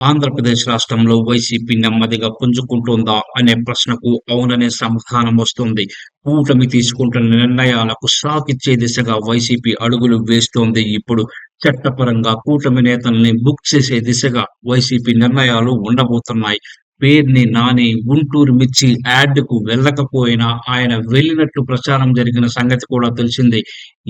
ఆంధ్రప్రదేశ్ రాష్ట్రంలో వైసీపీ నెమ్మదిగా పుంజుకుంటోందా అనే ప్రశ్నకు అవుననే సమాధానం వస్తుంది. కూటమి తీసుకుంటున్న నిర్ణయాలకు షాక్ ఇచ్చే దిశగా వైసీపీ అడుగులు వేస్తోంది. ఇప్పుడు చట్టపరంగా కూటమి నేతల్ని బుక్ చేసే దిశగా వైసీపీ నిర్ణయాలు ఉండబోతున్నాయి. పేర్ని నాని గుంటూరు మిర్చి యాడ్‌కు వెళ్ళకపోయినా ఆయన వెళ్ళినట్లు ప్రచారం జరిగిన సంగతి కూడా తెలిసిందే.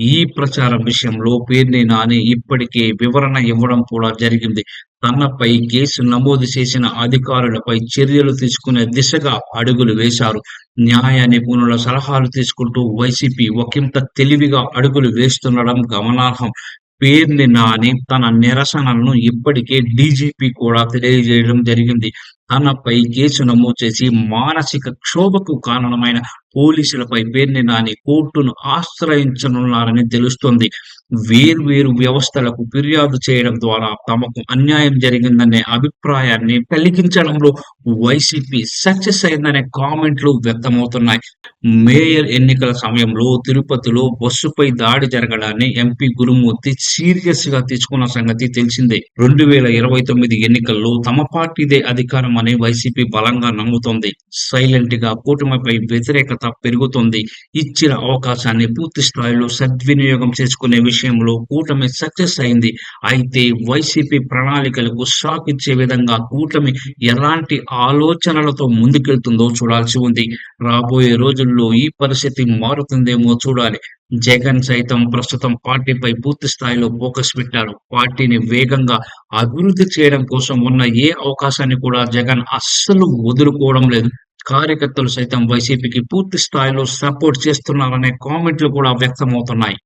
ఈ ప్రచారం విషయంలో పేర్ని నాని ఇప్పటికే వివరణ ఇవ్వడం కూడా జరిగింది. తనపై కేసు నమోదు చేసిన అధికారులపై చర్యలు తీసుకునే దిశగా అడుగులు వేశారు. న్యాయ నిపుణుల సలహాలు తీసుకుంటూ వైసీపీ ఒకింత తెలివిగా అడుగులు వేస్తుండడం గమనార్హం. పేర్ని నాని తన నిరసనలను ఇప్పటికే డీజీపీ కూడా తెలియజేయడం జరిగింది. తనపై కేసు నమోదు చేసి మానసిక క్షోభకు కారణమైన పోలీసులపై పేర్ని నాని కోర్టును ఆశ్రయించనున్నారని తెలుస్తోంది. వేర్వేరు వ్యవస్థలకు ఫిర్యాదు చేయడం ద్వారా తమకు అన్యాయం జరిగిందనే అభిప్రాయాన్ని కలిగించడంలో వైసీపీ సక్సెస్ అయిందనే కామెంట్లు వ్యక్తమవుతున్నాయి. మేయర్ ఎన్నికల సమయంలో తిరుపతిలో బస్సుపై దాడి జరగడాన్ని ఎంపీ గురుమూర్తి సీరియస్‌గా తీసుకున్న సంగతి తెలిసిందే. 2029 ఎన్నికల్లో తమ పార్టీదే అధికారం అని వైసీపీ బలంగా నమ్ముతోంది. సైలెంట్‌గా కూటమిపై వ్యతిరేకత పెరుగుతోంది. ఇచ్చిన అవకాశాన్ని పూర్తి స్థాయిలో సద్వినియోగం చేసుకునే విషయంలో కూటమి సక్సెస్ అయింది. అయితే వైసీపీ ప్రణాళికలకు షాక్ ఇచ్చే విధంగా కూటమి ఎలాంటి ఆలోచనలతో ముందుకెళ్తుందో చూడాల్సి ఉంది. రాబోయే రోజుల్లో ఈ పరిస్థితి మారుతుందేమో చూడాలి. జగన్ సైతం ప్రస్తుతం పార్టీపై పూర్తి స్థాయిలో ఫోకస్ పెట్టారు. పార్టీని వేగంగా అభివృద్ధి చేయడం కోసం ఉన్న ఏ అవకాశాన్ని కూడా జగన్ అస్సలు వదులుకోవడం లేదు. కార్యకర్తలు సైతం వైసీపీకి పూర్తి స్థాయిలో సపోర్ట్ చేస్తున్నారనే కామెంట్లు కూడా వ్యక్తమవుతున్నాయి.